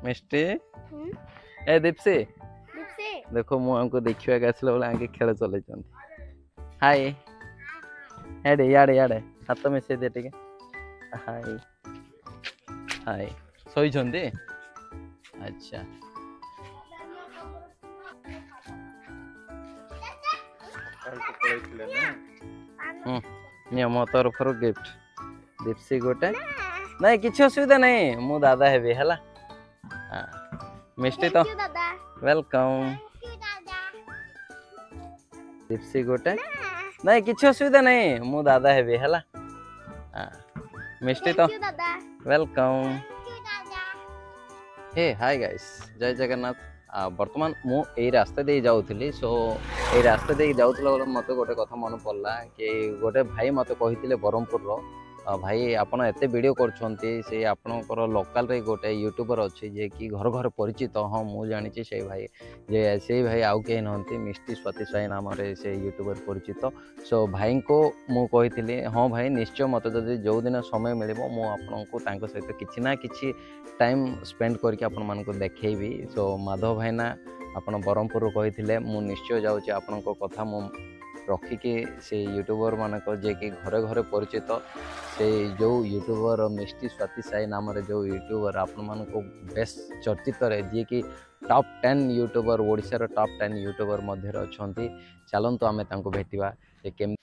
मिष्टी ए दीप्सी देखो मु हमको देखिवा के आसला बोले आगे खेल चलै हाय हेडे याडे याडे हाथ मिसे दे टिके हाय हाय सोई छंदी अच्छा मो तरफ गिफ्ट दीप्सी गोटे नहीं किसी असुविधा नहीं मु दादा हेबी है मिष्टी तो वेलकम दीप्सी गोटे नहीं किसी असुविधा नहीं मु दादा हेबी है मिष्टी तो वेलकम हे हाय गाइस जय जगन्नाथ बर्तमान मु ए रास्ता दे जाउथली सो ए रास्ता दे जाउथला बोले मते गोटे कथा मन पड़ला कि गोटे भाई मते कहिथिले बरहमपुर रो भाई आपण एते वीडियो करछंती से आपणकर लोकल रे गोटे यूट्यूबर अछि जे कि घर घर परिचित हाँ मु जानि छी से भाई जे से भाई आउ के नहंती मिष्टी स्वाति साई नाम रे से यूट्यूबर परिचित सो भाई को मु कहिथिले हाँ भाई निश्चय मते जदि जो दिन समय मिलिबो मु आपनको तांको सहित किछि ना किछि टाइम स्पेंड करके आपण मानको देखैबी सो माधव भाईना आपण बरहमपुर कहिथिले मु निश्चय जाउची आपनको कथा मु रखिकी से यूट्यूबर मानक जे कि घरे घरे परिचित से जो यूट्यूबर मिष्टी स्वाति साई नाम रे जो यूट्यूबर आपण मानको बेस्ट चर्चित रे जे कि टॉप 10 यूट्यूबर ओडिसा रो टॉप 10 यूट्यूबर मध्य अछंती चलंतु आमे तांको भेटिबा जे केम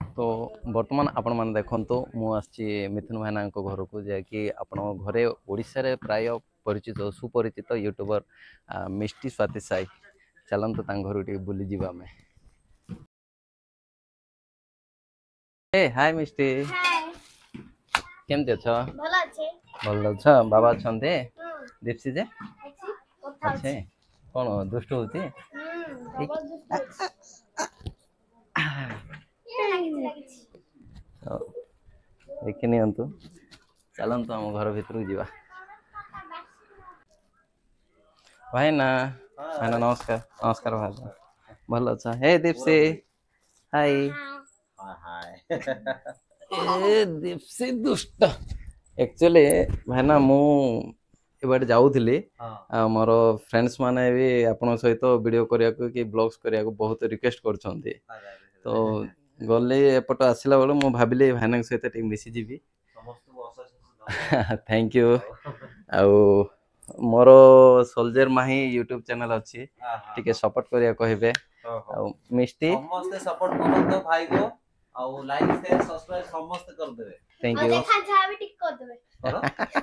तो वर्तमान आपण मान देखंतु मु आछि मिथुन भाईना को घर को जे कि आपण घरे ओडिसा रे प्राय परिचित सुपरिचित यूट्यूबर मिष्टी स्वाति साई चलंतु तां घर टी बुली जीवा आमे ए हाय मिष्टी केमते छ भल छ बाबा छन्ते दीप्सी जे अच्छे कोन दुष्ट होती देखिनी अंतु चलंतु हम घर भीतर जीवा भाई ना नमस्कार नमस्कार भाई भल छ हे दीप्सी हाय ए दीप्सी दुष्ट एक्चुअली भाई ना मु एबार जाउथली मोर फ्रेंड्स माने भी आपन सहित वीडियो करिया को कि ब्लॉग्स करिया को बहुत रिक्वेस्ट करछंती तो गले एपट आसिला बेले मु भाबिले भाईना सहित टिक मिसी जीवी थैंक यू आ मोर सोल्जर माही यूट्यूब चैनल अछि टिके सपोर्ट करिया कहबे आ मिष्टी समस्त सपोर्ट करतो भाई को आ लाइक शेयर सब्सक्राइब समस्त कर देबे थैंक यू देखा चाह भी टिक कर देबे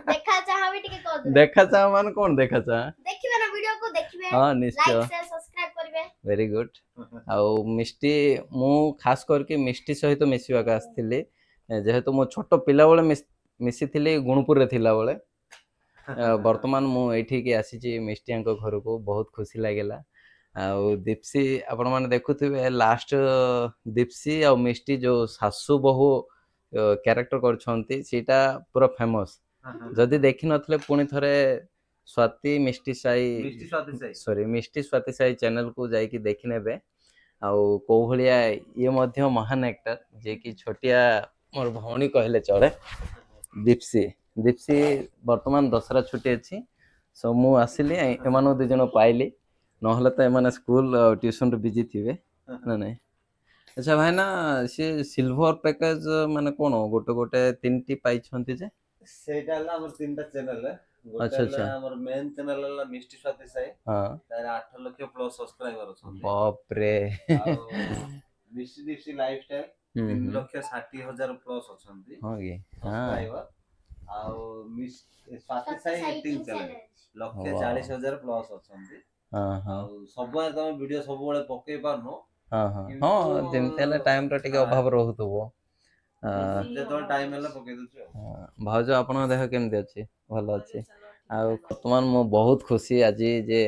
देखा चाह भी टिक कर देबे देखा चाह मान कोन देखा चाह देखिबे ना वीडियो को देखिबे हां निश्चय लाइक शेयर सब्सक्राइब करबे वेरी गुड आ मिष्टी मु खास करके मिष्टी सहित मिसिबा का आस्थिले जेहेतु मो छोटो पिला बेले मिसी थिले गुणपुर रे थिला बेले वर्तमान मु एठी के आसी छी मिष्टी को घर को बहुत खुशी लागेला आ दीप्सी आपण माने देखुथिबे लास्ट दीप्सी आ मिष्टी जो सासु बहु कैरेक्टर करछंती सीटा पूरा फेमस जदि देखि नथले पुनी थरे स्वाति मिष्टी साई सॉरी मिष्टी स्वाति साई चैनल को जाई कि देखि नेबे आ को भलिया ये मध्य महान एक्टर जे कि छोटिया मोर भौणी कहले चले दीप्सी दीप्सी वर्तमान दसरा छुट्टी अछि सो मु आसिली एमानो दु जण पाइली नहले तो एमाने स्कूल ट्यूशन रे बिजी थिबे ना नहीं अच्छा भाई ना से सिल्वर पैकेज माने कोन गोटे गोटे तीनटी पाई छंती जे सेटा हला हमर तीनटा चैनल है अच्छा अच्छा हमर मेन चैनल हला मिष्टी स्वाति साई हां तार 8 लाख प्लस सब्सक्राइबर छन बाप रे मिष्टी दीप्सी लाइफस्टाइल 3,60,000 प्लस अछंती हां गे हां आ Mishti Swati Sai editing channel 1,40,000 plus अछंती हां हां सब बार तुम वीडियो सब बेले पके पारनो हां हां हां जेमतेला टाइम रे टिके अभाव रहउतबो जे तो टाइम हला पके दछु भाउज आपण देह केमते अछि भलो अछि आ वर्तमान मो बहुत खुशी आजी जे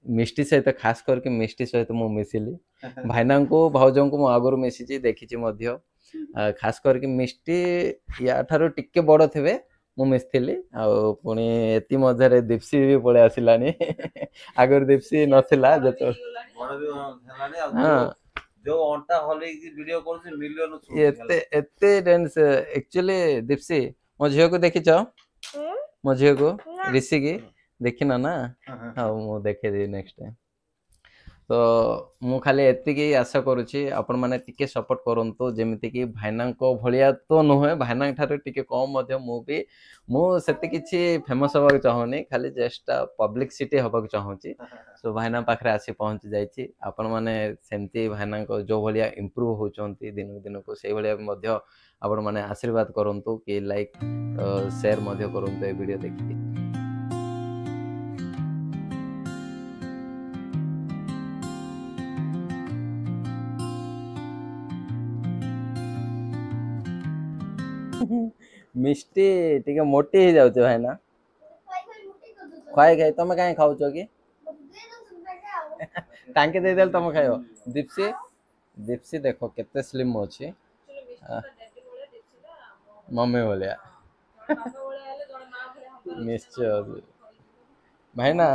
मिष्टी सहित खास करके मिष्टी सहित मो मिसिली भाईना को भाउजों को मो आगुर मिसी छी देखि छी मध्य खास करके मिष्टी या ठारो टिके बड़ थिबे मु मिसथिली आ पुनी एति मधरे दीप्सी भी पळे आसिलानी आगर दीप्सी नथिला जतो बड़ भी हेलानी आ जो अंटा हले की वीडियो कर से मिलियन एते एते डांस एक्चुअली दीप्सी मो झियो को देखि छ मो झियो को ऋषि की देखिना ना हाँ मु देखेदेवी नेक्स्ट टाइम तो मु खाली एतिकी आशा करुच्ची आपण मैंने टिके सपोर्ट करंतु जेमिति कि भाईना भलिया तो नुहे भाईना ठारे टिके कम मध्य मु सेते किछि फेमस होबाक चाहूनी खाली जस्ट पब्लिसिटी होबाक चाहूची सो भाईना पाखरे आसी पहुंच जाइछि आपण माने सेमती भाईना जो भलिया इंप्रूव होचंती दिन दिन को सेही भलिया मध्य आपण माने आशीर्वाद करंतु कि लाइक शेयर मध्य करंतु ए वीडियो देखि मिष्टी टिके मोटी ही जाउछ भाई ना खाई खाई तमे काहे खाउछ की टांके दे देल तमे खायो दीप्सी दीप्सी देखो केते स्लिम अछि मम्मी बोलिया निश्चय भाई ना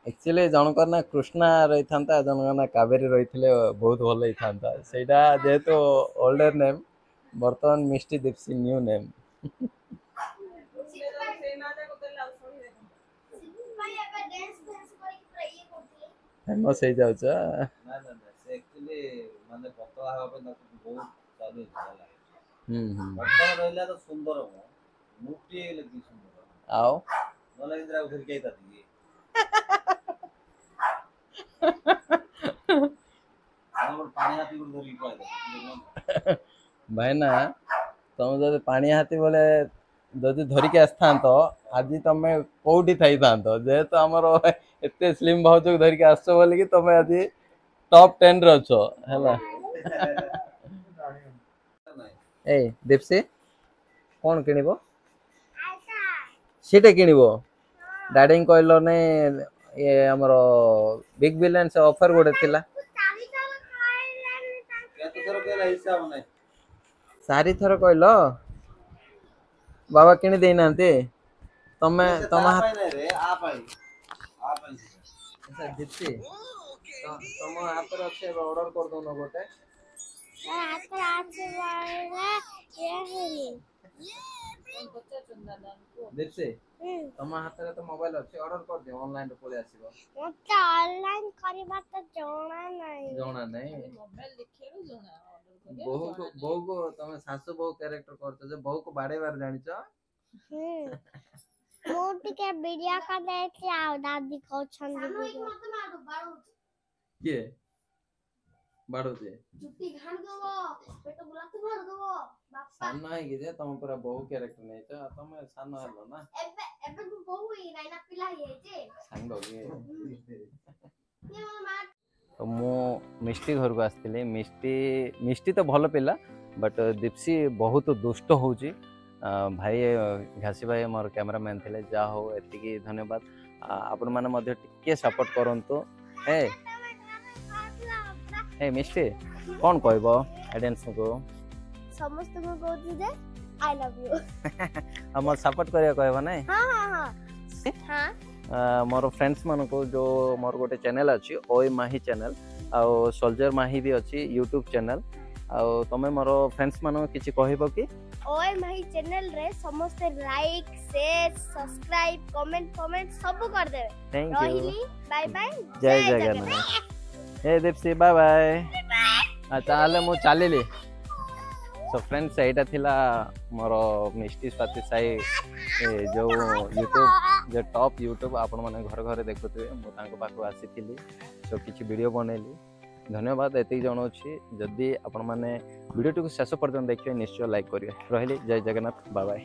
एक्चुअली जनकर ना कृष्णा रही था जनकर ना कावेरी रही बहुत भल ही था सेटा जेहेतु ओल्डर नेम बर्तमान मिष्टी दीप्सी न्यू नेम फेमस हो जाउछ ना ना से एक्चुअली माने पतला हवा पे बहुत चालू होला पतला रहला तो सुंदर हो मुटी लगी सुंदर आओ नले इंद्रा उधर के ताती हमर पानी हाथी गुड़ धरी पाए भाई ना तुम जब पानी हाथी बोले जदि धरिक आसता तो आज तुम कौटी थी था जेहेतु आमर एत स्लिम भाव धरिक आस बोल कि तुम आज टॉप 10 रे अछो हैला ए दीप्सी कौन किनिबो सीटे किनिबो डैडी कहलो ने ये हमर बिग बिलियन से ऑफर गोटे थिला केते थरो केला हिसाब नै सारी थरो कहलो बाबा किनी देई नांते तमे तम हाथ रे आ पाई अच्छा दीप्सी तम हाथ रे अच्छे ऑर्डर कर दो न गोटे हाथ रे आछे वाला ये हेली दीप्सी तम हाथ रे तो मोबाइल अच्छे ऑर्डर कर दे ऑनलाइन रे पळे आसीबो मते ऑनलाइन करबा तो जोना नै मोबाइल देखेरो जोना बहु को तमे सासु बहु कैरेक्टर करतो जे बहु को बाड़े बार जानि छ मोटी के वीडियो का देख आओ दादी को छंदी वीडियो के बाड़ो जे जुटी घाण दबो पेट बुलाते भर दबो बापा सानो है कि जे तम पूरा बहु कैरेक्टर नै छ तमे सानो हलो ना एबे बहु ही नाइना पिला ही जे सांगो के ये मामा तो मु मिष्टी घर को आसती मिष्टी तो भल पिला बट दीप्सी बहुत दुष्ट होची भाई घासी भाई मोर कैमरामैन थे जा हो एतिकी धन्यवाद आपण माने मध्ये टिके सपोर्ट करंतु ए मिष्टी कौन कहबो ऑडियंस को समस्त को कहू जे आई लव यू हम सपोर्ट करिया कहबो नै हां हां हां हां मोर फ्रेंड्स मान को जो मोर गोटे चैनल अच्छी ओए माही चैनल आउ सोल्जर माही भी अच्छी यूट्यूब चैनल आउ तमे मोर फ्रेंड्स मान किछि कहबो कि ओए माही चैनल रे समस्त लाइक शेयर सब्सक्राइब कमेंट सब कर देबे रहिली बाय बाय जय जगन्नाथ ए दीप्सी बाय बाय अच्छा आले मु चलिली सो फ्रेंड्स एटा थिला मोर मिष्टी स्वाति साई जो यूट्यूब जो टॉप यूट्यूब आपण माने घर घर देखुथे मु तांको पाखु आसीथिली सो किछि वीडियो बनैली धन्यवाद एति जणोछि जदी आपण माने वीडियो टू शेष पर्यंत देखिए निश्चय लाइक करिए रहिली जय जगन्नाथ बाय बाय।